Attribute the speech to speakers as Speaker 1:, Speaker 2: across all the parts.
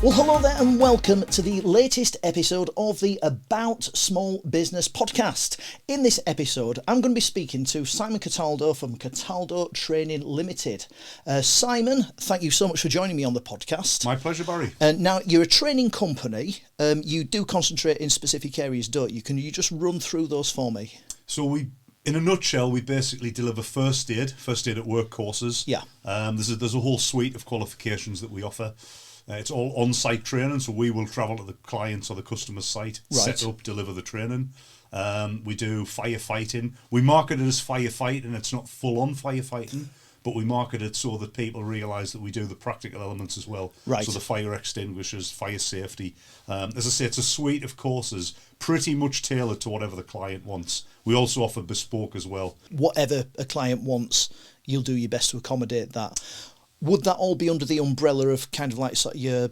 Speaker 1: Well, hello there and welcome to the latest episode of the About Small Business podcast. In this episode, I'm going to be speaking to Simon Cataldo from Cataldo Training Limited. Simon, thank you so much for joining me on the podcast.
Speaker 2: My pleasure, Barry.
Speaker 1: Now, you're a training company. You do concentrate in specific areas, don't you? Can you just run through those for me?
Speaker 2: So in a nutshell, we basically deliver first aid at work courses.
Speaker 1: Yeah.
Speaker 2: There's a whole suite of qualifications that we offer. It's all on-site training, so we will travel to the client's or the customer's site, set up, deliver the training. We do firefighting. We market it as firefighting. It's not full-on firefighting, but we market it so that people realise that we do the practical elements as well.
Speaker 1: Right.
Speaker 2: So the fire extinguishers, fire safety. As I say, it's a suite of courses pretty much tailored to whatever the client wants. We also offer bespoke as well.
Speaker 1: Whatever a client wants, you'll do your best to accommodate that. Would that all be under the umbrella of kind of like sort of your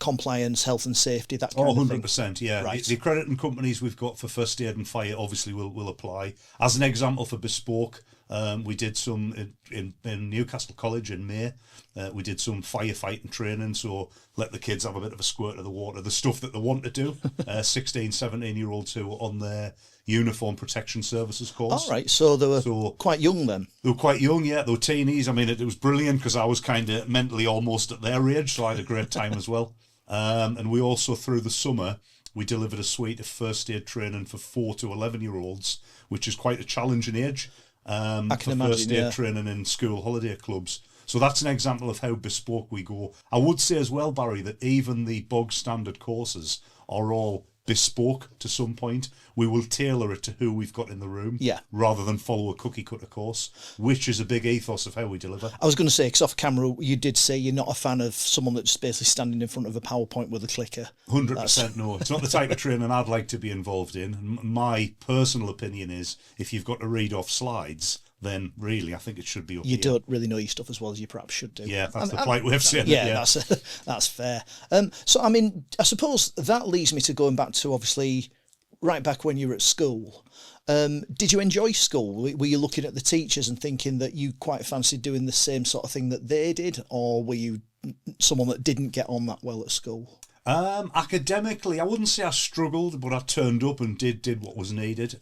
Speaker 1: compliance, health and safety, that kind of thing?
Speaker 2: 100%, yeah.
Speaker 1: Right.
Speaker 2: The accrediting companies we've got for first aid and fire obviously will apply. As an example for bespoke, we did some in Newcastle College in May. We did some firefighting training, so let the kids have a bit of a squirt of the water, the stuff that they want to do. 16, 17-year-olds who were on their uniform protection services course.
Speaker 1: All right, so they were quite young then.
Speaker 2: They were quite young, yeah. They were teenies. I mean, it was brilliant because I was kind of mentally almost at their age, so I had a great time as well. And we also, through the summer, we delivered a suite of first aid training for 4 to 11-year-olds, which is quite a challenging age.
Speaker 1: I can
Speaker 2: for
Speaker 1: imagine,
Speaker 2: first aid training in school holiday clubs. So that's an example of how bespoke we go. I would say as well, Barry, that even the bog standard courses are all bespoke to some point. We will tailor it to who we've got in the room, rather than follow a cookie cutter course, which is a big ethos of how we deliver.
Speaker 1: I was going to say, because off camera you did say you're not a fan of someone that's basically standing in front of a PowerPoint with a clicker.
Speaker 2: 100% no. It's not the type of training I'd like to be involved in. My personal opinion is, if you've got to read off slides, then really I think it should be up
Speaker 1: You
Speaker 2: here.
Speaker 1: don't really know your stuff as well as you perhaps should do.
Speaker 2: Yeah, that's the polite way of saying it.
Speaker 1: Yeah, that's fair. So, I mean, I suppose that leads me to going back to, obviously, right back when you were at school. Did you enjoy school? Were you looking at the teachers and thinking that you quite fancied doing the same sort of thing that they did? Or were you someone that didn't get on that well at school?
Speaker 2: Academically, I wouldn't say I struggled, but I turned up and did what was needed.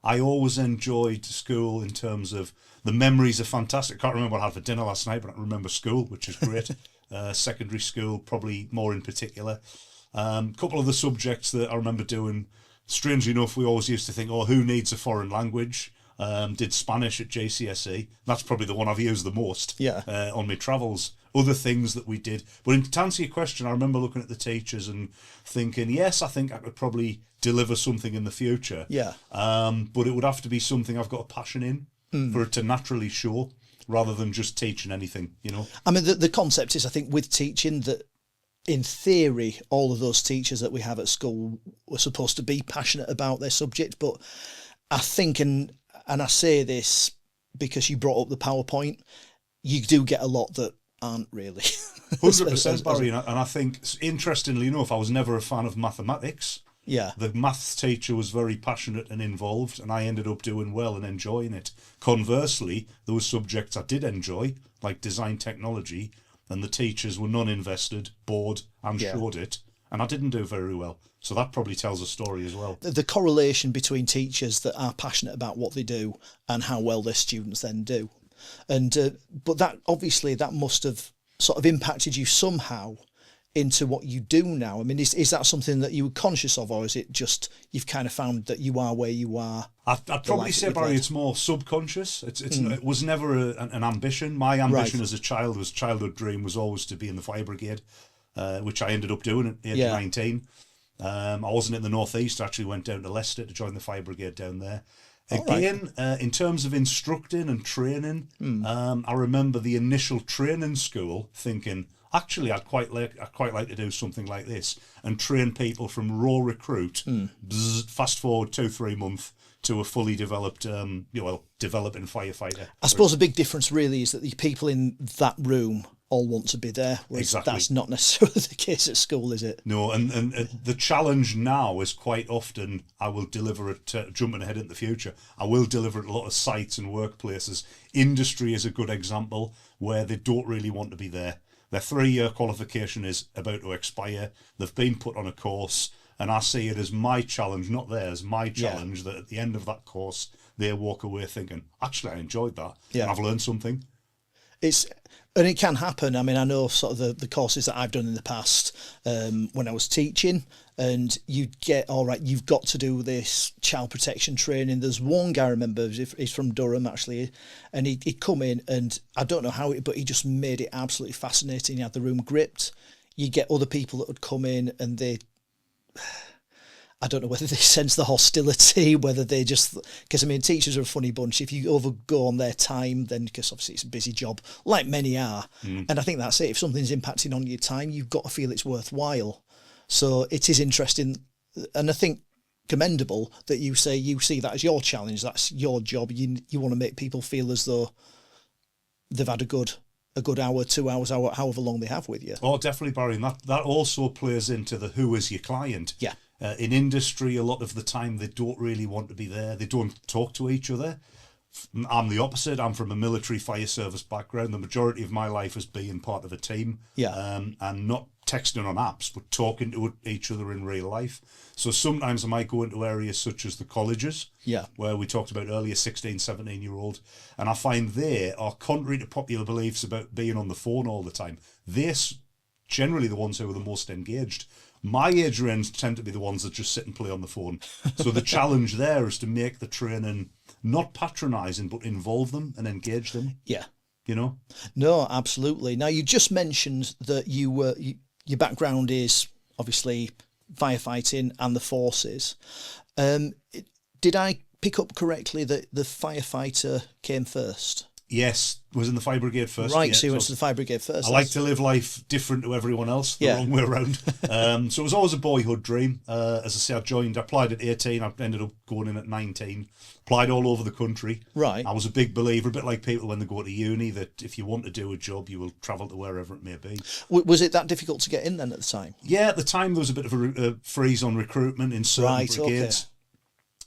Speaker 2: I always enjoyed school in terms of the memories are fantastic. I can't remember what I had for dinner last night, but I remember school, which is great. Secondary school, probably more in particular. Couple of the subjects that I remember doing, strangely enough, we always used to think, who needs a foreign language? Did Spanish at JCSE. That's probably the one I've used the most on my travels. Other things that we did. But to answer your question, I remember looking at the teachers and thinking, yes, I think I could probably deliver something in the future.
Speaker 1: Yeah.
Speaker 2: But it would have to be something I've got a passion in for it to naturally show, rather than just teaching anything, you know.
Speaker 1: I mean, the concept is, I think, with teaching that, in theory, all of those teachers that we have at school were supposed to be passionate about their subject. But I think, and I say this because you brought up the PowerPoint, you do get a lot that aren't really.
Speaker 2: 100%, Barry. And I think, interestingly enough, I was never a fan of mathematics.
Speaker 1: Yeah.
Speaker 2: The maths teacher was very passionate and involved, and I ended up doing well and enjoying it. Conversely, there were subjects I did enjoy, like design technology, and the teachers were non-invested, bored, and showed it, and I didn't do very well. So that probably tells a story as well.
Speaker 1: The correlation between teachers that are passionate about what they do and how well their students then do. And but that, obviously, that must have sort of impacted you somehow into what you do now. I mean, is that something that you were conscious of, or is it just you've kind of found that you are where you are?
Speaker 2: I'd probably say, Barry, it's more subconscious. It was never an ambition. My ambition as a childhood dream was always to be in the fire brigade, which I ended up doing at age 19. I wasn't in the northeast. I actually went down to Leicester to join the fire brigade down there. Again, in terms of instructing and training, I remember the initial training school thinking, actually, I'd quite like to do something like this and train people from raw recruit, fast forward 2-3 months to a fully developed, developing firefighter.
Speaker 1: I suppose a big difference really is that the people in that room all want to be there.
Speaker 2: Exactly.
Speaker 1: That's not necessarily the case at school, is it?
Speaker 2: No, and the challenge now is quite often I will deliver it, jumping ahead into the future, I will deliver at a lot of sites and workplaces. Industry is a good example where they don't really want to be there. Their 3-year qualification is about to expire. They've been put on a course, and I see it as my challenge, not theirs, my challenge, that at the end of that course, they walk away thinking, actually, I enjoyed that, and I've learned something.
Speaker 1: And it can happen. I mean, I know sort of the courses that I've done in the past when I was teaching, and you'd get, all right, you've got to do this child protection training. There's one guy I remember, he's from Durham actually, and he'd come in, and I don't know how, but he just made it absolutely fascinating. He had the room gripped. You get other people that would come in, and I don't know whether they sense the hostility, whether they just, because I mean, teachers are a funny bunch. If you overgo on their time, then, because obviously it's a busy job, like many are. And I think that's it. If something's impacting on your time, you've got to feel it's worthwhile. So it is interesting, and I think commendable that you say you see that as your challenge. That's your job. You want to make people feel as though they've had a good hour, 2 hours, however long they have with you.
Speaker 2: Oh, definitely, Barry. And that also plays into the who is your client.
Speaker 1: Yeah.
Speaker 2: In industry, a lot of the time, they don't really want to be there. They don't talk to each other. I'm the opposite. I'm from a military fire service background. The majority of my life has been part of a team. And not texting on apps, but talking to each other in real life. So sometimes I might go into areas such as the colleges, where we talked about earlier, 16, 17-year-old, and I find they are contrary to popular beliefs about being on the phone all the time. They're generally the ones who are the most engaged. My age range tend to be the ones that just sit and play on the phone. So the challenge there is to make the training not patronising, but involve them and engage them.
Speaker 1: Yeah.
Speaker 2: You know?
Speaker 1: No, absolutely. Now, you just mentioned that your background is obviously firefighting and the forces. Did I pick up correctly that the firefighter came first?
Speaker 2: Yes, was in the fire brigade first.
Speaker 1: Right, so you went to the fire brigade first.
Speaker 2: I like to live life different to everyone else, the wrong way around. So it was always a boyhood dream. As I say, I applied at 18, I ended up going in at 19, applied all over the country.
Speaker 1: Right.
Speaker 2: I was a big believer, a bit like people when they go to uni, that if you want to do a job, you will travel to wherever it may be.
Speaker 1: Was it that difficult to get in then at the time?
Speaker 2: Yeah, at the time there was a bit of a freeze on recruitment in certain brigades. Okay.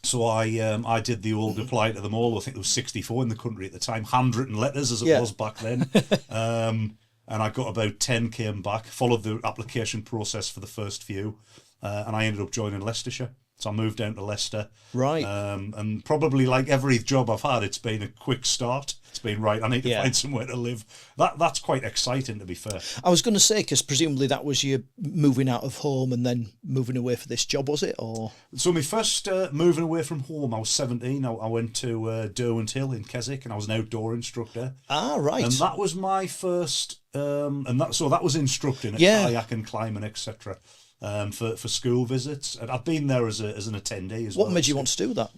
Speaker 2: So I did the old apply to them all. I think there was 64 in the country at the time, handwritten letters as it was back then. And I got about 10 came back, followed the application process for the first few, and I ended up joining Leicestershire. So I moved down to Leicester.
Speaker 1: Right.
Speaker 2: And probably like every job I've had, it's been a quick start. It's been, right, I need to find somewhere to live. That's quite exciting, to be fair. I
Speaker 1: was going to say, because presumably that was you moving out of home and then moving away for this job, was it? Or
Speaker 2: So my first moving away from home, I was 17. I went to Derwent Hill in Keswick, and I was an outdoor instructor.
Speaker 1: Ah, right.
Speaker 2: And that was my first, so that was instructing at kayak and climbing, etc. For school visits, and I've been there as an attendee as well.
Speaker 1: What made you want to do that?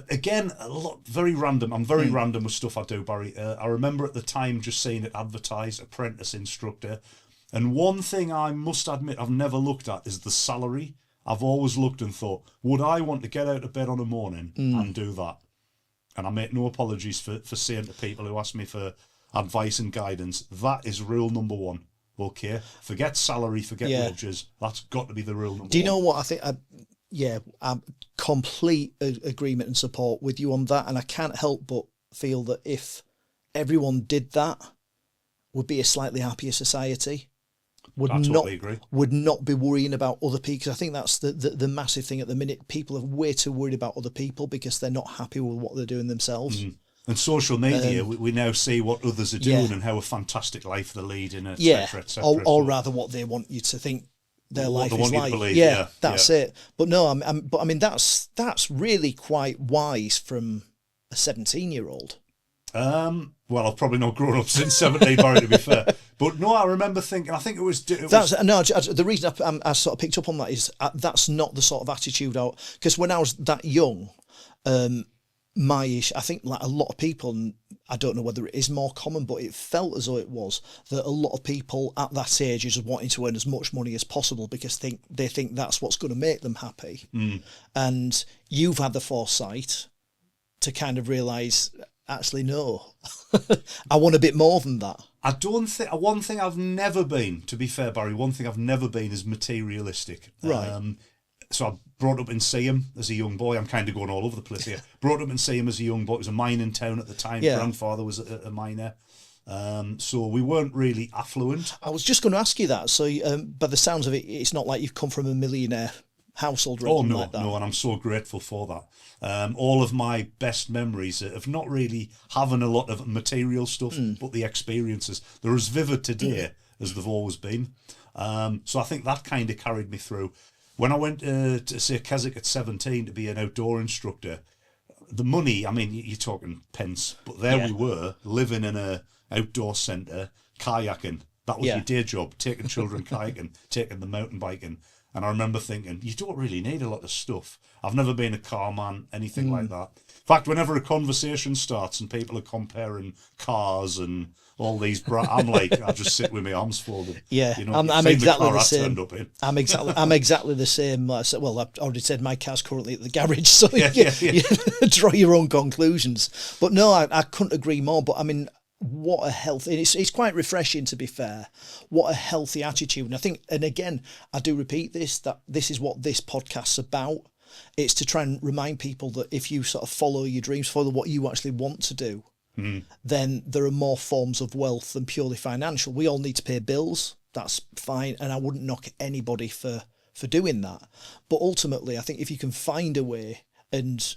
Speaker 2: Again, a lot, very random. I'm very random with stuff I do, Barry. I remember at the time just seeing it advertised, apprentice instructor, and one thing I must admit I've never looked at is the salary. I've always looked and thought, would I want to get out of bed on a morning and do that? And I make no apologies for saying to people who ask me for advice and guidance, that is rule number one. Okay, forget salary, forget wages. That's got to be the rule number one.
Speaker 1: Do you know what I think? I'm complete agreement and support with you on that, and I can't help but feel that if everyone did that, would be a slightly happier society.
Speaker 2: I totally agree.
Speaker 1: Would not be worrying about other people, because I think that's the massive thing at the minute. People are way too worried about other people because they're not happy with what they're doing themselves.
Speaker 2: And social media, we now see what others are doing and how a fantastic life they're leading, etc., etc.
Speaker 1: Or rather, what they want you to think their life is like.
Speaker 2: Believe,
Speaker 1: that's it. But no, I mean that's really quite wise from a 17-year-old.
Speaker 2: Well, I've probably not grown up since 17, Barry, to be fair. But no, I remember thinking, I think it was...
Speaker 1: the reason I sort of picked up on that is that's not the sort of attitude because when I was that young, I think like a lot of people, and I don't know whether it is more common, but it felt as though it was, that a lot of people at that age are just wanting to earn as much money as possible because they think that's what's going to make them happy. And you've had the foresight to kind of realise, actually, no, I want a bit more than that.
Speaker 2: I don't think, one thing I've never been, to be fair, Barry, one thing I've never been is materialistic.
Speaker 1: Right.
Speaker 2: So I brought up in Seaham as a young boy. I'm kind of going all over the place here. Brought up in Seaham as a young boy. It was a mining town at the time. Grandfather was a miner. So we weren't really affluent.
Speaker 1: I was just going to ask you that. So, by the sounds of it, it's not like you've come from a millionaire household or anything like that.
Speaker 2: No, and I'm so grateful for that. All of my best memories of not really having a lot of material stuff, but the experiences. They're as vivid today as they've always been. So I think that kind of carried me through. When I went to say Keswick at 17 to be an outdoor instructor, the money, I mean, you're talking pence, but there we were, living in a outdoor centre, kayaking. That was your day job, taking children kayaking, taking the mountain biking. And I remember thinking, you don't really need a lot of stuff. I've never been a car man, anything like that. In fact, whenever a conversation starts and people are comparing cars and all these, I'm like, I just sit with my arms folded.
Speaker 1: Yeah,
Speaker 2: you know,
Speaker 1: I'm exactly the
Speaker 2: same.
Speaker 1: I'm exactly the same. Well, I've already said my car's currently at the garage, so you draw your own conclusions. But no, I couldn't agree more. But I mean, what a healthy, it's quite refreshing, to be fair. What a healthy attitude. And I think, and again, I do repeat this, that this is what this podcast's about. It's to try and remind people that if you sort of follow your dreams, follow what you actually want to do, then there are more forms of wealth than purely financial. We all need to pay bills. That's fine. And I wouldn't knock anybody for doing that. But ultimately, I think if you can find a way, and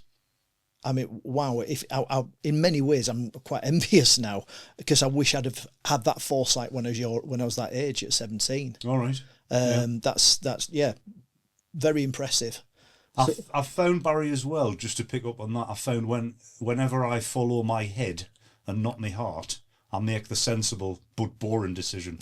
Speaker 1: I mean, wow, if I, in many ways, I'm quite envious now, because I wish I'd have had that foresight when I was that age at 17.
Speaker 2: All right.
Speaker 1: That's very impressive.
Speaker 2: I've found, Barry, as well, just to pick up on that, I found whenever I follow my head and not my heart, I make the sensible but boring decision.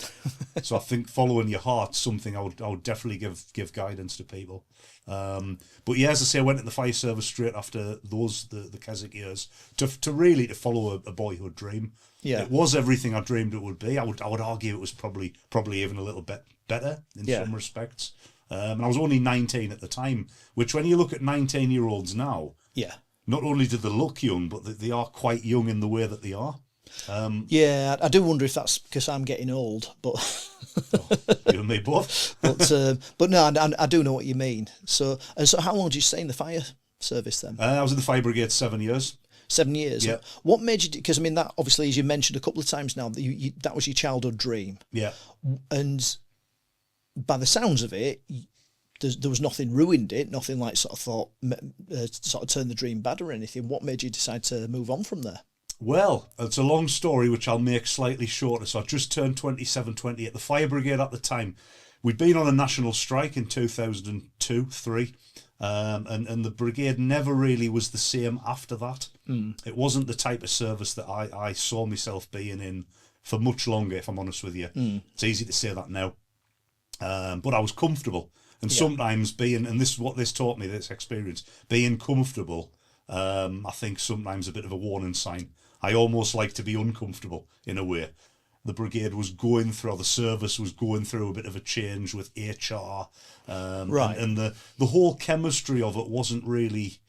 Speaker 2: So I think following your heart's something I would definitely give guidance to people. But yeah, as I say, I went to the fire service straight after the Keswick years to follow a boyhood dream. Yeah, it was everything I dreamed it would be. I would argue it was probably even a little bit better in some respects. And I was only 19 at the time, which when you look at 19-year-olds now, not only do they look young, but they are quite young in the way that they are.
Speaker 1: I do wonder if that's because I'm getting old, but
Speaker 2: you and me both.
Speaker 1: but no, I do know what you mean. So how long did you stay in the fire service then?
Speaker 2: I was in the fire brigade 7 years.
Speaker 1: 7 years.
Speaker 2: Yeah.
Speaker 1: What made you? Because I mean, that obviously, as you mentioned a couple of times now, that that was your childhood dream.
Speaker 2: Yeah.
Speaker 1: And by the sounds of it, there was nothing ruined it. Nothing like sort of turned the dream bad or anything. What made you decide to move on from there?
Speaker 2: Well, it's a long story, which I'll make slightly shorter. So I just turned 27, 28. At the fire brigade at the time, we'd been on a national strike in 2002-3, and the brigade never really was the same after that. It wasn't the type of service that I saw myself being in for much longer, if I'm honest with you. It's easy to say that now. But I was comfortable. And sometimes and this is what this taught me, this experience, being comfortable, I think sometimes a bit of a warning sign. I almost like to be uncomfortable in a way. The brigade was going through, or the service was going through a bit of a change with HR.
Speaker 1: Right.
Speaker 2: And the whole chemistry of it wasn't really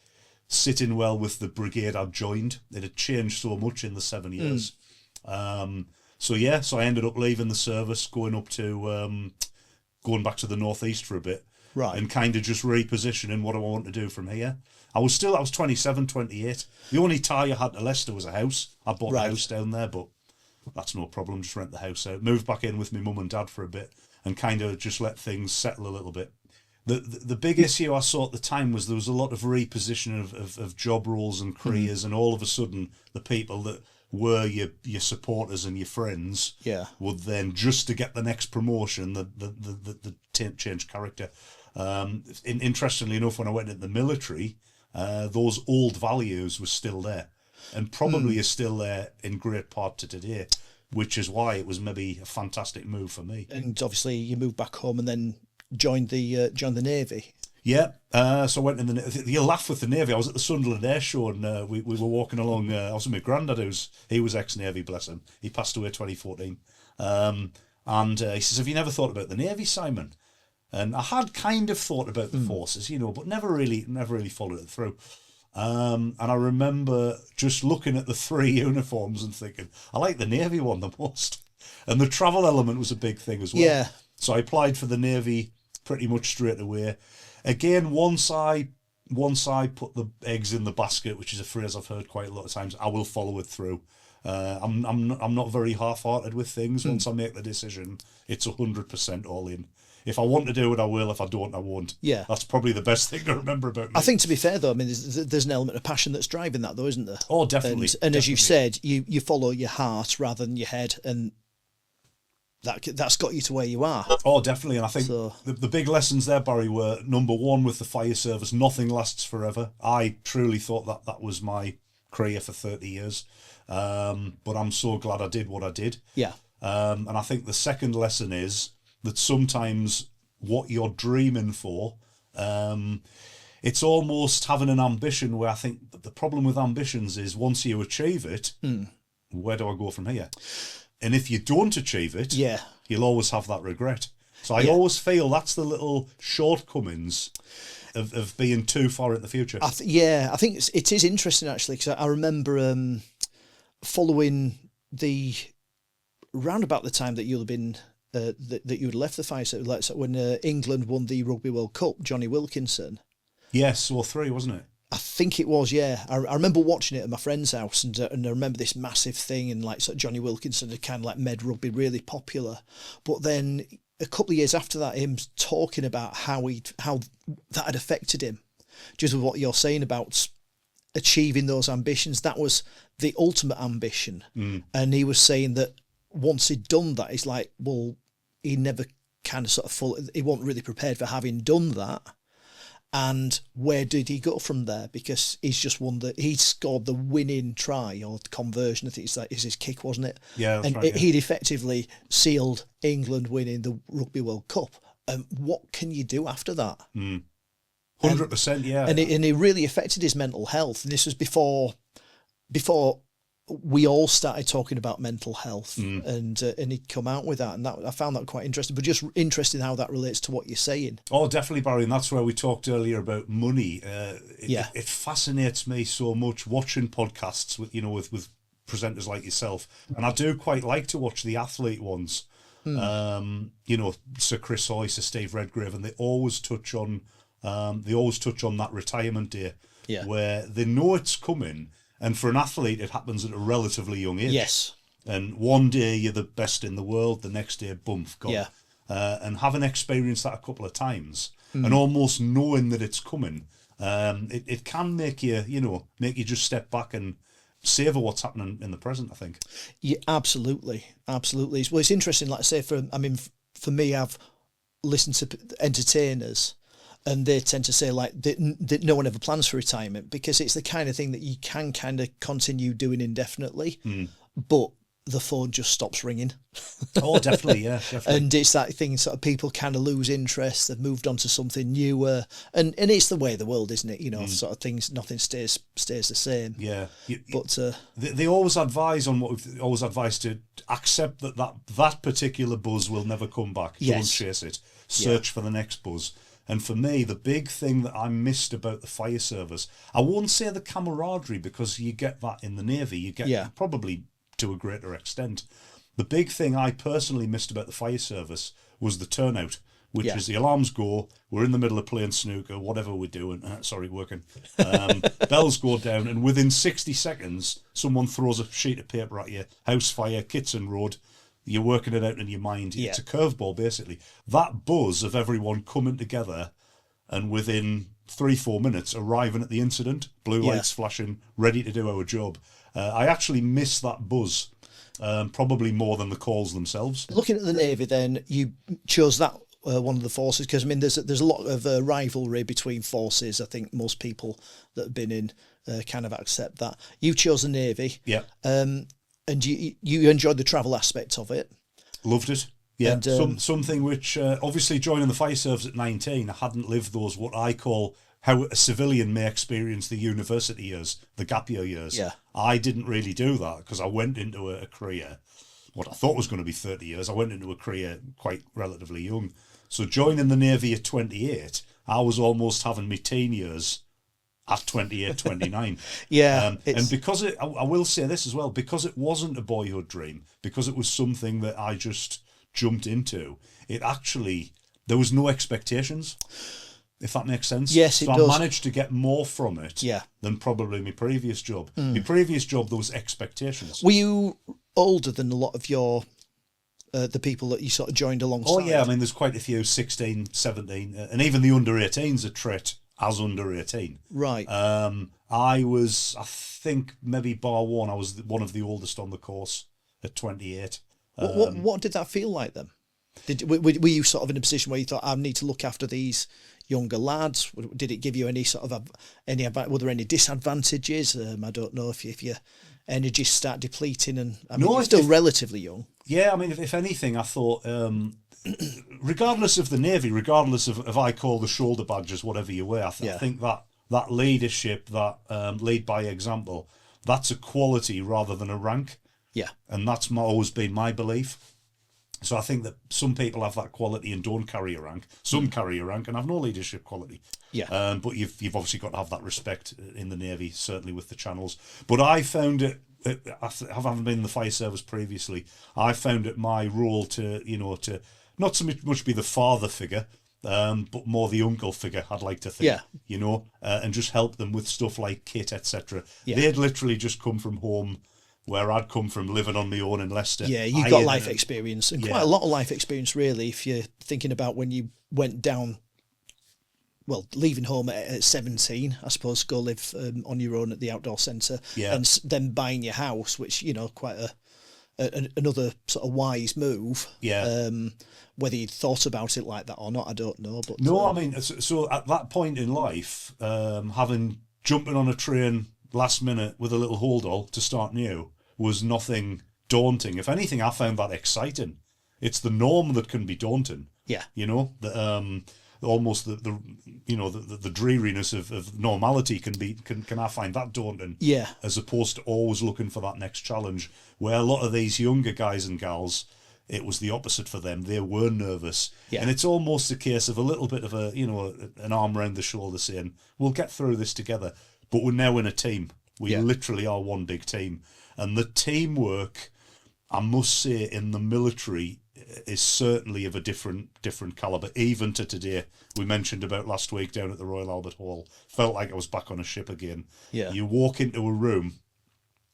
Speaker 2: sitting well with the brigade I'd joined. It had changed so much in the 7 years. So I ended up leaving the service, going back to the northeast for a bit,
Speaker 1: right,
Speaker 2: and kind of just repositioning what do I want to do from here. I was 27, 28. The only tie I had to Leicester was a house. I bought a house down there, but that's no problem. Just rent the house out. Moved back in with my mum and dad for a bit, and kind of just let things settle a little bit. The big issue I saw at the time was there was a lot of repositioning of job roles and careers, and all of a sudden the people that were your supporters and your friends would then, just to get the next promotion, the change character. Interestingly enough, when I went into the military, those old values were still there, and probably is still there in great part to today, which is why it was maybe a fantastic move for me.
Speaker 1: And obviously you moved back home and then joined the Navy.
Speaker 2: Yeah, so I went in the. You laugh with the Navy. I was at the Sunderland Air Show, and we were walking along. I was with my granddad, he was ex-Navy, bless him. He passed away 2014, and he says, "Have you never thought about the Navy, Simon?" And I had kind of thought about the forces, but never really followed it through. And I remember just looking at the 3 uniforms and thinking, I like the Navy one the most. And the travel element was a big thing as well.
Speaker 1: Yeah.
Speaker 2: So I applied for the Navy pretty much straight away. Again, once I put the eggs in the basket, which is a phrase I've heard quite a lot of times, I will follow it through. I'm not very half-hearted with things. Once I make the decision, it's 100% all in. If I want to do it, I will. If I don't, I won't.
Speaker 1: Yeah.
Speaker 2: That's probably the best thing to remember about me.
Speaker 1: I think, to be fair, though, I mean, there's an element of passion that's driving that, though, isn't there?
Speaker 2: Oh, definitely.
Speaker 1: And as you've said, you follow your heart rather than your head, and that's got you to where you are.
Speaker 2: Oh, definitely. And I think
Speaker 1: So-
Speaker 2: the big lessons there, Barry, were, number one, with the fire service, nothing lasts forever. I truly thought that was my career for 30 years. But I'm so glad I did what I did.
Speaker 1: Yeah.
Speaker 2: And I think the second lesson is that sometimes what you're dreaming for, it's almost having an ambition where I think the problem with ambitions is once you achieve it, where do I go from here? And if you don't achieve it,
Speaker 1: Yeah.
Speaker 2: you'll always have that regret. So I always feel that's the little shortcomings of being too far in the future.
Speaker 1: I think it is interesting, actually, because I remember following round about the time that you'll have been that you had left the fire service, like when England won the Rugby World Cup. Johnny Wilkinson.
Speaker 2: Yes, or 3, wasn't it?
Speaker 1: I think it was, yeah. I remember watching it at my friend's house, and I remember this massive thing, and like sort of Johnny Wilkinson had kind of like made rugby really popular. But then a couple of years after that, him talking about how that had affected him, just with what you're saying about achieving those ambitions. That was the ultimate ambition, and he was saying that once he'd done that, he's like, well, he never kind of sort of he wasn't really prepared for having done that. And where did he go from there? Because he's just he scored the winning try or conversion. I think it's his kick, wasn't it?
Speaker 2: Yeah, that's
Speaker 1: and
Speaker 2: right,
Speaker 1: he'd effectively sealed England winning the Rugby World Cup. And what can you do after that?
Speaker 2: 100%, yeah.
Speaker 1: And it really affected his mental health. And this was before we all started talking about mental health, and he'd come out with that, and I found that quite interesting. But just interesting how that relates to what you're saying.
Speaker 2: Oh, definitely, Barry, and that's where we talked earlier about money. It fascinates me so much watching podcasts with presenters like yourself, and I do quite like to watch the athlete ones. Sir Chris Hoy, Sir Steve Redgrave, and they always touch on that retirement day, where they know it's coming. And for an athlete, it happens at a relatively young age.
Speaker 1: Yes.
Speaker 2: And one day you're the best in the world, the next day, boom, gone.
Speaker 1: Yeah.
Speaker 2: And having experienced that a couple of times, and almost knowing that it's coming, it can make you just step back and savour what's happening in the present, I think.
Speaker 1: Yeah, absolutely. Well, it's interesting, like I say, for me, I've listened to entertainers, and they tend to say like that no one ever plans for retirement, because it's the kind of thing that you can kind of continue doing indefinitely, but the phone just stops ringing.
Speaker 2: Oh, definitely, yeah, definitely.
Speaker 1: And it's that thing, sort of people kind of lose interest, they've moved on to something newer, and it's the way of the world, isn't it? Sort of things, nothing stays the same.
Speaker 2: Yeah.
Speaker 1: But
Speaker 2: they always advise on what we've always advised, to accept that particular buzz will never come back.
Speaker 1: Yes.
Speaker 2: Don't chase it. Search for the next buzz. And for me, the big thing that I missed about the fire service, I won't say the camaraderie, because you get that in the Navy. You get probably to a greater extent. The big thing I personally missed about the fire service was the turnout, which is the alarms go, we're in the middle of playing snooker, whatever we're doing, working. Bells go down, and within 60 seconds, someone throws a sheet of paper at you, house fire, Kitson Road. You're working it out in your mind. It's a curveball, basically. That buzz of everyone coming together, and within 3-4 minutes arriving at the incident, blue lights flashing, ready to do our job. I actually miss that buzz, probably more than the calls themselves.
Speaker 1: Looking at the Navy, then, you chose that one of the forces, because there's a lot of rivalry between forces. I think most people that have been in kind of accept that. You chose the Navy.
Speaker 2: Yeah.
Speaker 1: And you enjoyed the travel aspect of it.
Speaker 2: Loved it. Yeah,
Speaker 1: And,
Speaker 2: something which, obviously joining the fire service at 19, I hadn't lived those, what I call, how a civilian may experience the university years, the gap year years.
Speaker 1: Yeah.
Speaker 2: I didn't really do that, because I went into a career, what I thought was going to be 30 years, I went into a career quite relatively young. So joining the Navy at 28, I was almost having my teen years at 28, 29.
Speaker 1: Yeah.
Speaker 2: And because I will say this as well, because it wasn't a boyhood dream, because it was something that I just jumped into, it actually, there was no expectations. if that makes sense.
Speaker 1: Yes, it
Speaker 2: so
Speaker 1: does.
Speaker 2: I managed to get more from it
Speaker 1: Yeah.
Speaker 2: than probably my previous job. My previous job, there was expectations.
Speaker 1: Were you older than a lot of your the people that you sort of joined alongside?
Speaker 2: Oh, yeah, I mean, there's quite a few, 16, 17, and even the under-18s are treated as under-18.
Speaker 1: Right.
Speaker 2: I was, I think, maybe bar one, I was one of the oldest on the course at 28.
Speaker 1: What did that feel like then? Were you sort of in a position where you thought, I need to look after these younger lads? Did it give you any sort of were there any disadvantages? I don't know if your energies start depleting, and I mean, you're still relatively young.
Speaker 2: Yeah, I mean, if anything, I thought, regardless of the Navy, regardless of if I call the shoulder badges, whatever you wear, I think that leadership, that lead by example, that's a quality rather than a rank.
Speaker 1: Yeah.
Speaker 2: And that's always been my belief. So I think that some people have that quality and don't carry a rank. Some carry a rank and have no leadership quality.
Speaker 1: Yeah.
Speaker 2: But you've obviously got to have that respect in the Navy, certainly with the channels. But I found it, having been in the fire service previously, I found it my role to not so much be the father figure, but more the uncle figure, I'd like to think.
Speaker 1: Yeah.
Speaker 2: And just help them with stuff like kit, etc.
Speaker 1: Yeah.
Speaker 2: They'd literally just come from home, where I'd come from living on my own in Leicester.
Speaker 1: Yeah, you've got life experience, and quite a lot of life experience, really, if you're thinking about when you went down, well, leaving home at 17, I suppose, go live on your own at the outdoor centre, and then buying your house, which, quite another sort of wise move.
Speaker 2: Yeah.
Speaker 1: Whether you'd thought about it like that or not, I don't know. But
Speaker 2: no, I mean, so at that point in life, jumping on a train last minute with a little hold all to start new was nothing daunting. If anything, I found that exciting. It's the norm that can be daunting.
Speaker 1: Yeah.
Speaker 2: Almost the dreariness of normality can I find that daunting.
Speaker 1: Yeah.
Speaker 2: As opposed to always looking for that next challenge, where a lot of these younger guys and gals, it was the opposite for them. They were nervous.
Speaker 1: Yeah.
Speaker 2: And it's almost a case of a little bit of an arm around the shoulder saying, we'll get through this together. But we're now in a team. We literally are one big team. And the teamwork, I must say, in the military is certainly of a different calibre, even to today. We mentioned about last week down at the Royal Albert Hall. Felt like I was back on a ship again.
Speaker 1: Yeah.
Speaker 2: You walk into a room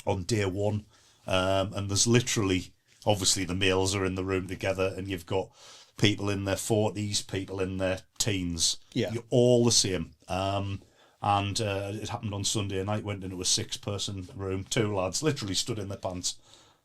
Speaker 2: on day one, and there's literally, obviously the males are in the room together, and you've got people in their 40s, people in their teens.
Speaker 1: Yeah.
Speaker 2: You're all the same. And it happened on Sunday night, went into a 6-person room, 2 lads literally stood in their pants.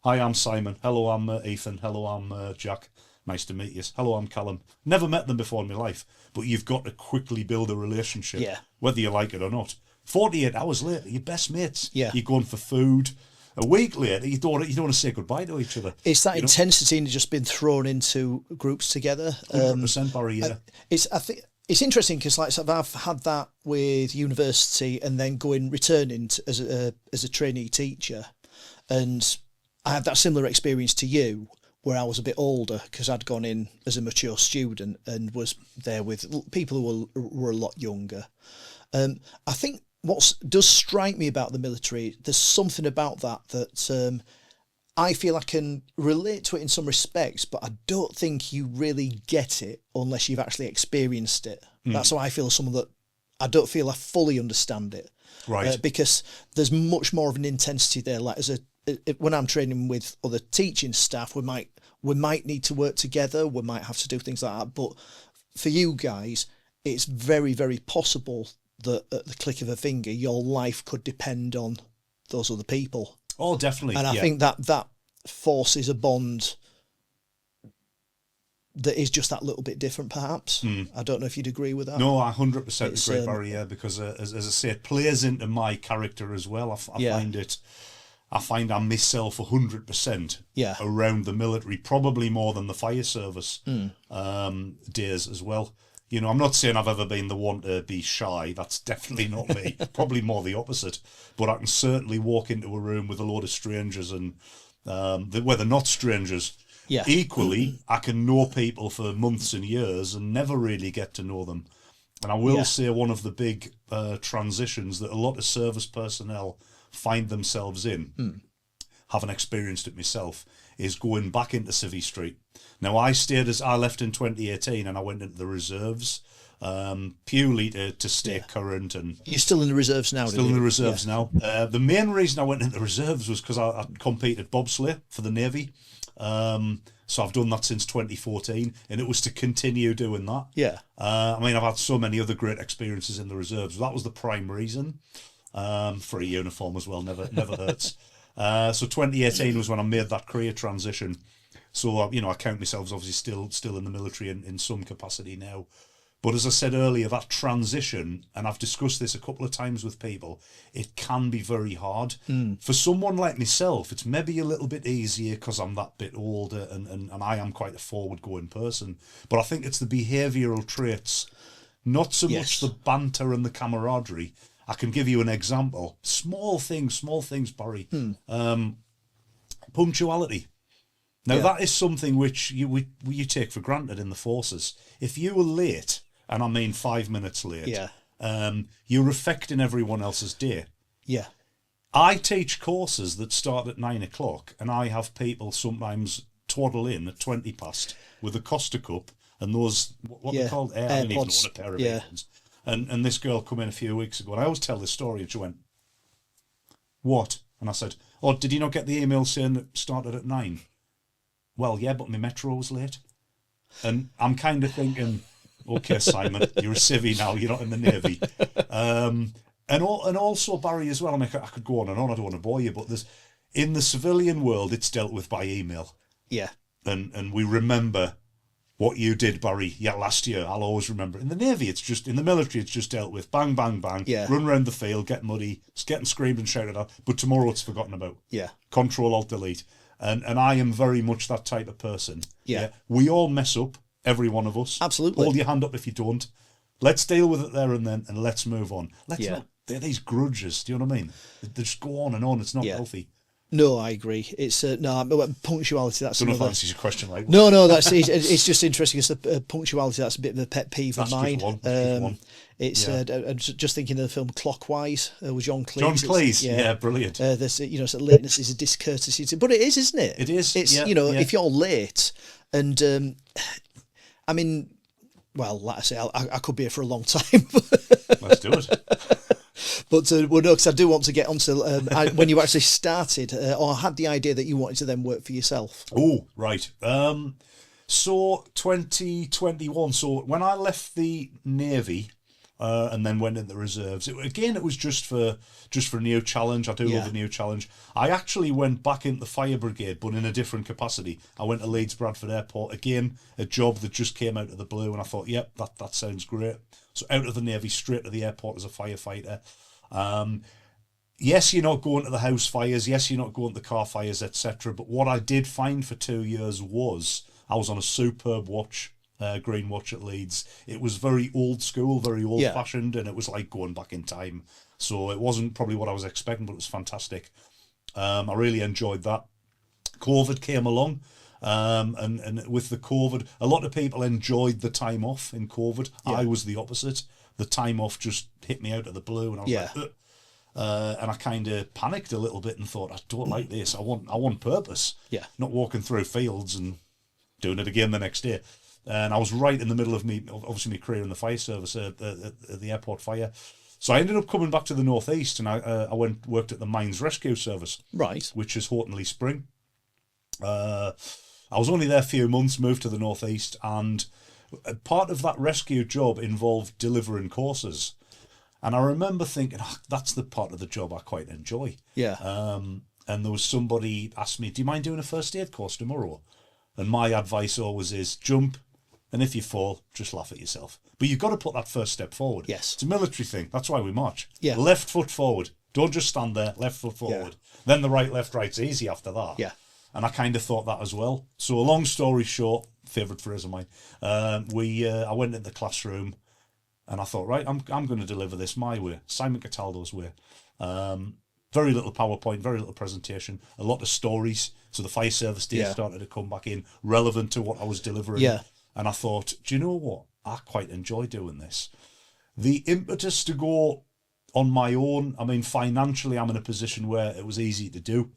Speaker 2: Hi, I'm Simon. Hello, I'm Ethan. Hello, I'm Jack. Nice to meet you. Hello, I'm Callum. Never met them before in my life, but you've got to quickly build a relationship, whether you like it or not. 48 hours later, you're best mates.
Speaker 1: Yeah.
Speaker 2: You're going for food. A week later, you don't want to say goodbye to each other.
Speaker 1: It's that intensity and just been thrown into groups together.
Speaker 2: 100%, Barry, yeah.
Speaker 1: I think it's interesting because I've had that with university and then returning as a trainee teacher, and I had that similar experience to you where I was a bit older because I'd gone in as a mature student and was there with people who were a lot younger. I think what does strike me about the military, there's something about that I feel I can relate to it in some respects, but I don't think you really get it unless you've actually experienced it. That's how I feel. I don't feel I fully understand it,
Speaker 2: right?
Speaker 1: Because there's much more of an intensity there. Like when I'm training with other teaching staff, we might need to work together. We might have to do things like that. But for you guys, it's very, very possible that at the click of a finger, your life could depend on those other people.
Speaker 2: Oh, definitely.
Speaker 1: And I think that forces a bond that is just that little bit different, perhaps. I don't know if you'd agree with that.
Speaker 2: No, I 100% agree, Barry, because as I say, it plays into my character as well. I find I'm myself 100% around the military, probably more than the fire service days as well. I'm not saying I've ever been the one to be shy. That's definitely not me. Probably more the opposite. But I can certainly walk into a room with a load of strangers and whether not strangers.
Speaker 1: Yeah.
Speaker 2: Equally, I can know people for months and years and never really get to know them. And I will say one of the big transitions that a lot of service personnel find themselves in, having experienced it myself, is going back into Civvy Street. Now, I left in 2018 and I went into the reserves. purely to stay current. And
Speaker 1: you're still in the reserves now.
Speaker 2: Still in the reserves now. The main reason I went into the reserves was because I competed bobsleigh for the Navy. So I've done that since 2014, and it was to continue doing that.
Speaker 1: Yeah.
Speaker 2: I mean, I've had so many other great experiences in the reserves. That was the prime reason. Free uniform as well, never hurts. So 2018 was when I made that career transition. So, I count myself as obviously still in the military in some capacity now. But as I said earlier, that transition, and I've discussed this a couple of times with people, it can be very hard. For someone like myself, it's maybe a little bit easier because I'm that bit older and I am quite a forward-going person. But I think it's the behavioural traits, not so much the banter and the camaraderie. I can give you an example. Small things, Barry. Punctuality. Now, that is something which you take for granted in the forces. If you were late, and I mean 5 minutes late, you're affecting everyone else's day.
Speaker 1: Yeah.
Speaker 2: I teach courses that start at 9 o'clock, and I have people sometimes twaddle in at 20 past with a Costa cup and those, what they're called? I don't even know what a pair of earphones. And this girl come in a few weeks ago, and I always tell this story, and she went, "What?" And I said, "Oh, did you not get the email saying it started at 9? Well, yeah, but my metro was late." And I'm kind of thinking, okay, Simon, you're a civvy now, you're not in the Navy. And also, Barry, as well, I mean, I could go on and on, I don't want to bore you, but in the civilian world, it's dealt with by email.
Speaker 1: Yeah.
Speaker 2: And we remember what you did, Barry, last year. I'll always remember. In the Navy, in the military, it's just dealt with bang, bang, bang, run around the field, get muddy, it's getting screamed and shouted at, but tomorrow it's forgotten about.
Speaker 1: Yeah.
Speaker 2: Control, Alt, Delete. And I am very much that type of person.
Speaker 1: Yeah.
Speaker 2: We all mess up, every one of us.
Speaker 1: Absolutely.
Speaker 2: Hold your hand up if you don't. Let's deal with it there and then, and let's move on. Let's not. They're these grudges. Do you know what I mean? They just go on and on. It's not healthy.
Speaker 1: No, I agree. It's punctuality. That's
Speaker 2: I don't know
Speaker 1: another.
Speaker 2: if that answers your question, right?
Speaker 1: No. That's it's just interesting. It's punctuality. That's a bit of a pet peeve of mine.
Speaker 2: One.
Speaker 1: It's just thinking of the film Clockwise with John Cleese.
Speaker 2: John Cleese, brilliant.
Speaker 1: So lateness is a discourtesy, but it is, isn't it?
Speaker 2: It is.
Speaker 1: It's if you're late, and I mean, well, like I say, I could be here for a long time.
Speaker 2: Let's do it.
Speaker 1: But because I do want to get onto when you actually started or had the idea that you wanted to then work for yourself.
Speaker 2: Oh, right. So 2021. So when I left the Navy and then went into the reserves, it was just for a new challenge. I do love a new challenge. I actually went back into the fire brigade, but in a different capacity. I went to Leeds Bradford Airport again, a job that just came out of the blue, and I thought, yep, that sounds great. So out of the Navy, straight to the airport as a firefighter. Yes, you're not going to the house fires. Yes, you're not going to the car fires, etc. But what I did find for 2 years was I was on a superb watch, green watch at Leeds. It was very old school, very old fashioned, and it was like going back in time. So it wasn't probably what I was expecting, but it was fantastic. I really enjoyed that. COVID came along. And with the COVID, a lot of people enjoyed the time off in COVID. Yeah. I was the opposite. The time off just hit me out of the blue, and I was like, ugh. And I kind of panicked a little bit and thought, I don't like this. I want purpose.
Speaker 1: Yeah.
Speaker 2: Not walking through fields and doing it again the next day. And I was right in the middle of my career in the fire service at the airport fire. So I ended up coming back to the northeast, and I worked at the Mines Rescue Service,
Speaker 1: right,
Speaker 2: which is Hortonley Spring. I was only there a few months, moved to the northeast, and part of that rescue job involved delivering courses. And I remember thinking, that's the part of the job I quite enjoy.
Speaker 1: Yeah.
Speaker 2: And there was somebody asked me, do you mind doing a first aid course tomorrow? And my advice always is jump, and if you fall, just laugh at yourself. But you've got to put that first step forward.
Speaker 1: Yes.
Speaker 2: It's a military thing. That's why we march.
Speaker 1: Yeah.
Speaker 2: Left foot forward. Don't just stand there. Left foot forward. Yeah. Then the right, left, right's easy after that.
Speaker 1: Yeah.
Speaker 2: And I kind of thought that as well. So a long story short, favourite phrase of mine, I went into the classroom and I thought, right, I'm going to deliver this my way, Simon Cataldo's way. Very little PowerPoint, very little presentation, a lot of stories. So the fire service day started to come back in, relevant to what I was delivering.
Speaker 1: Yeah.
Speaker 2: And I thought, do you know what? I quite enjoy doing this. The impetus to go on my own, I mean, financially, I'm in a position where it was easy to do.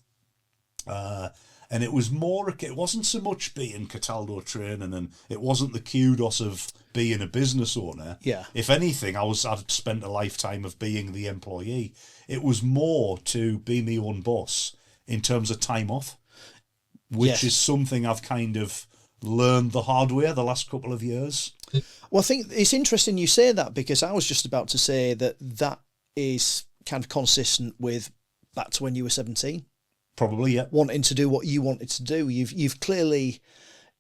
Speaker 2: And it was more, it wasn't so much being Cataldo Training, and it wasn't the kudos of being a business owner.
Speaker 1: Yeah.
Speaker 2: If anything, I'd spent a lifetime of being the employee. It was more to be my own boss in terms of time off, which is something I've kind of learned the hard way the last couple of years.
Speaker 1: Well, I think it's interesting you say that, because I was just about to say that is kind of consistent with back to when you were 17.
Speaker 2: Probably, yeah.
Speaker 1: Wanting to do what you wanted to do. You clearly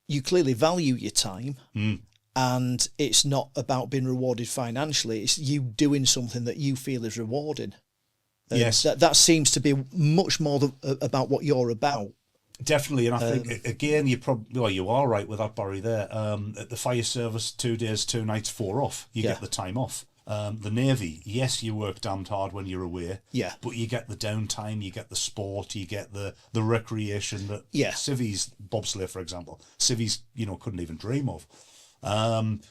Speaker 1: value your time, and it's not about being rewarded financially. It's you doing something that you feel is rewarding.
Speaker 2: Yes.
Speaker 1: That seems to be much more about what you're about.
Speaker 2: Definitely, and I think, again, you are right with that, Barry, there. At the fire service, 2 days, 2 nights, 4 off. You get the time off. The Navy, yes, you work damned hard when you're away.
Speaker 1: Yeah. But
Speaker 2: you get the downtime, you get the sport, you get the recreation that civvies, bobsleigh, for example, civvies, couldn't even dream of.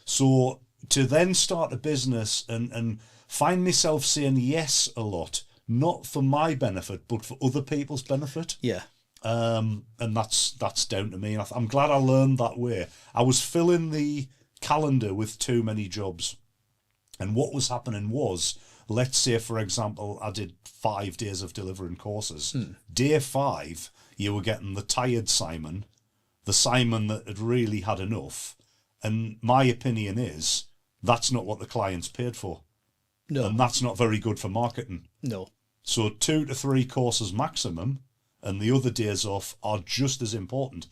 Speaker 2: So to then start a business and find myself saying yes a lot, not for my benefit, but for other people's benefit.
Speaker 1: Yeah.
Speaker 2: And that's down to me. And I'm glad I learned that way. I was filling the calendar with too many jobs. And what was happening was, let's say, for example, I did 5 days of delivering courses. Day 5, you were getting the tired Simon, the Simon that had really had enough. And my opinion is, that's not what the client's paid for.
Speaker 1: No.
Speaker 2: And that's not very good for marketing.
Speaker 1: No.
Speaker 2: So 2 to 3 courses maximum, and the other days off are just as important.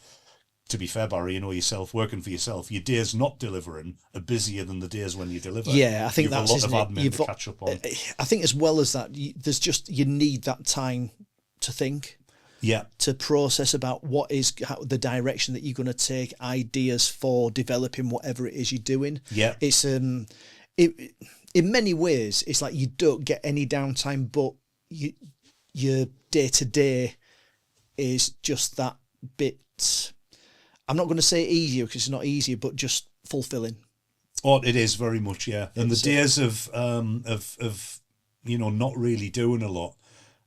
Speaker 2: To be fair, Barry, you know yourself, working for yourself, your days not delivering are busier than the days when you deliver.
Speaker 1: Yeah, I think that's
Speaker 2: a lot of admin to catch up on.
Speaker 1: I think as well as that, you need that time to think.
Speaker 2: Yeah.
Speaker 1: To process about what is the direction that you're going to take, ideas for developing whatever it is you're doing.
Speaker 2: Yeah.
Speaker 1: It's in many ways, it's like you don't get any downtime, but your day to day is just that bit. I'm not going to say easier, because it's not easier, but just fulfilling.
Speaker 2: Oh, it is very much, yeah. And the days of not really doing a lot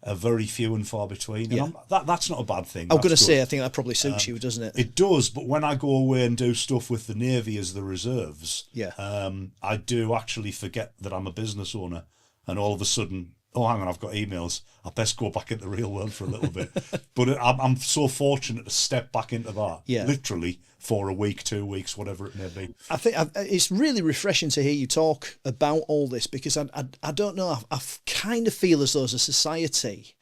Speaker 2: are very few and far between. And that's not a bad thing.
Speaker 1: I'm going to say, I think that probably suits you, doesn't it?
Speaker 2: It does, but when I go away and do stuff with the Navy as the reserves, I do actually forget that I'm a business owner, and all of a sudden, oh, hang on, I've got emails. I best go back into the real world for a little bit. But I'm so fortunate to step back into that, literally, for a week, 2 weeks, whatever it may be.
Speaker 1: I think it's really refreshing to hear you talk about all this, because I don't know, I kind of feel as though as a society,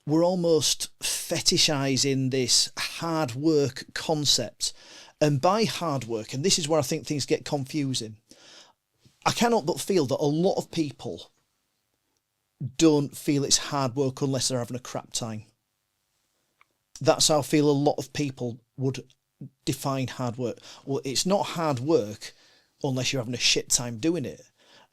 Speaker 1: we're almost fetishising this hard work concept. And by hard work, and this is where I think things get confusing, I cannot but feel that a lot of people don't feel it's hard work unless they're having a crap time. That's how I feel a lot of people would define hard work. Well, it's not hard work unless you're having a shit time doing it.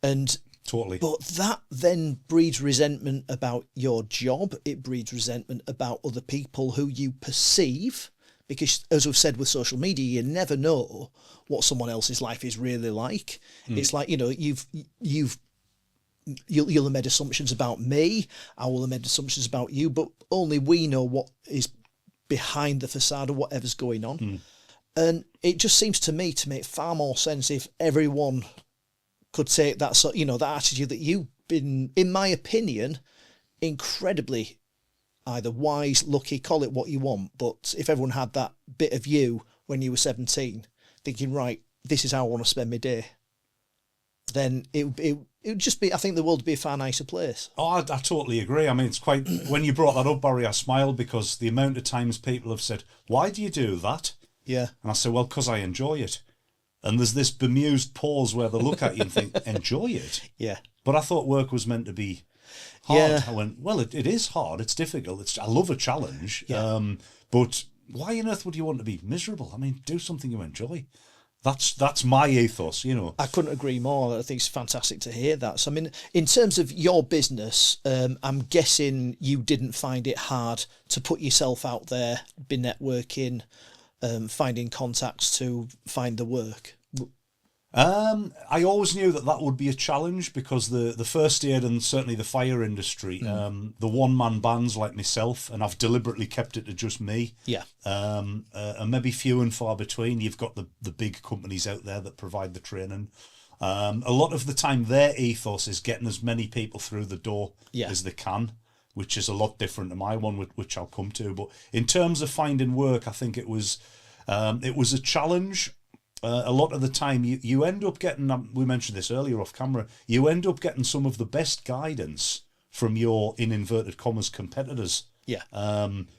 Speaker 1: And
Speaker 2: totally.
Speaker 1: But that then breeds resentment about your job. It breeds resentment about other people who you perceive, because as we've said with social media, you never know what someone else's life is really like. It's like, you'll have made assumptions about me, I will have made assumptions about you, but only we know what is behind the facade of whatever's going on. And it just seems to me to make far more sense if everyone could take that sort, that attitude that you've been, in my opinion, incredibly either wise, lucky, call it what you want, but if everyone had that bit of you when you were 17, thinking, right, this is how I want to spend my day, then it would just be, I think the world would be a far nicer place.
Speaker 2: Oh, I totally agree. I mean, it's quite, when you brought that up, Barry, I smiled, because the amount of times people have said, why do you do that?
Speaker 1: Yeah.
Speaker 2: And I said, well, because I enjoy it. And there's this bemused pause where they look at you and think, enjoy it?
Speaker 1: Yeah.
Speaker 2: But I thought work was meant to be hard.
Speaker 1: Yeah.
Speaker 2: I went, well, it is hard. It's difficult. I love a challenge.
Speaker 1: Yeah.
Speaker 2: But why on earth would you want to be miserable? I mean, do something you enjoy. That's my ethos,
Speaker 1: I couldn't agree more. I think it's fantastic to hear that. So, I mean, in terms of your business, I'm guessing you didn't find it hard to put yourself out there, be networking, finding contacts to find the work.
Speaker 2: I always knew that would be a challenge because the first aid and certainly the fire industry, the one-man bands like myself, and I've deliberately kept it to just me.
Speaker 1: Yeah.
Speaker 2: And maybe few and far between. You've got the big companies out there that provide the training. A lot of the time their ethos is getting as many people through the door as they can, which is a lot different to my one, which I'll come to. But in terms of finding work, I think it was a challenge. A lot of the time you end up getting, we mentioned this earlier off camera, you end up getting some of the best guidance from your, in inverted commas, competitors.
Speaker 1: Yeah.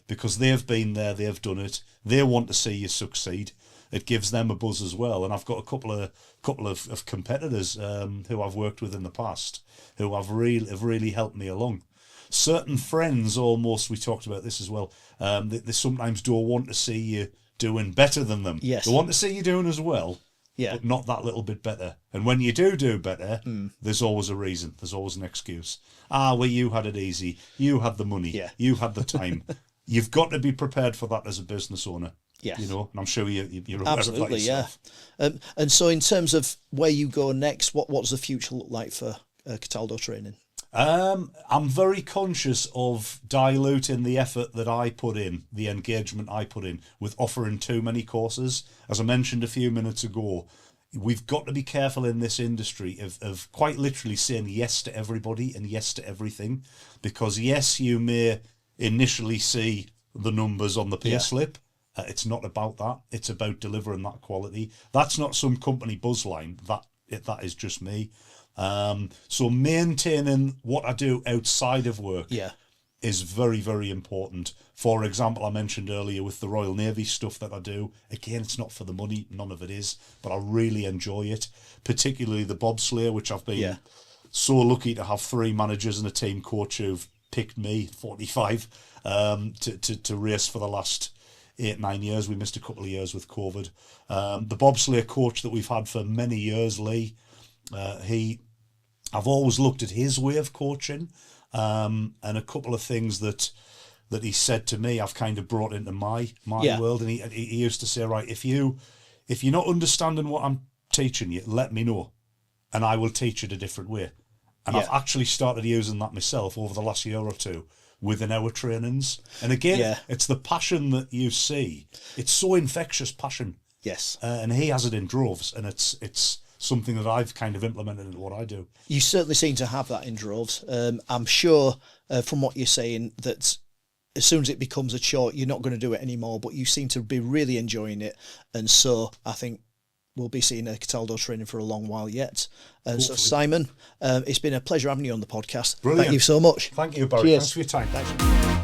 Speaker 2: Because they've been there, they've done it, they want to see you succeed. It gives them a buzz as well. And I've got a couple of competitors who I've worked with in the past who have really helped me along. Certain friends almost, we talked about this as well, they sometimes don't want to see you doing better than them.
Speaker 1: Yes.
Speaker 2: They want to see you doing as well, but not that little bit better. And when you do better, there's always a reason. There's always an excuse. Well, you had it easy. You had the money. You had the time. You've got to be prepared for that as a business owner.
Speaker 1: Yes.
Speaker 2: You know, and I'm sure you're aware
Speaker 1: absolutely,
Speaker 2: of that yourself.
Speaker 1: And so in terms of where you go next, what does the future look like for Cataldo Training?
Speaker 2: I'm very conscious of diluting the effort that I put in, the engagement I put in, with offering too many courses. As I mentioned a few minutes ago, we've got to be careful in this industry of quite literally saying yes to everybody and yes to everything. Because yes, you may initially see the numbers on the pay slip. It's not about that. It's about delivering that quality. That's not some company buzzline. That is just me. So maintaining what I do outside of work is very, very important. For example, I mentioned earlier with the Royal Navy stuff that I do. Again, it's not for the money. None of it is. But I really enjoy it. Particularly the bobsleigh, which I've been so lucky to have 3 managers and a team coach who've picked me, 45, to race for the last 8-9 years. We missed a couple of years with COVID. The bobsleigh coach that we've had for many years, Lee, I've always looked at his way of coaching, and a couple of things that he said to me, I've kind of brought into my world. And he used to say, right, if you're not understanding what I'm teaching you, let me know, and I will teach it a different way. And I've actually started using that myself over the last year or two within our trainings. And again, it's the passion that you see. It's so infectious passion.
Speaker 1: Yes.
Speaker 2: And he has it in droves, and it's something that I've kind of implemented into what I do.
Speaker 1: You certainly seem to have that in droves. I'm sure from what you're saying that as soon as it becomes a chore, you're not going to do it anymore, but you seem to be really enjoying it. And so I think we'll be seeing a Cataldo Training for a long while yet. So Simon, it's been a pleasure having you on the podcast.
Speaker 2: Brilliant.
Speaker 1: Thank you so much.
Speaker 2: Thank you, Barry.
Speaker 1: Cheers.
Speaker 2: Thanks for your time. Thanks.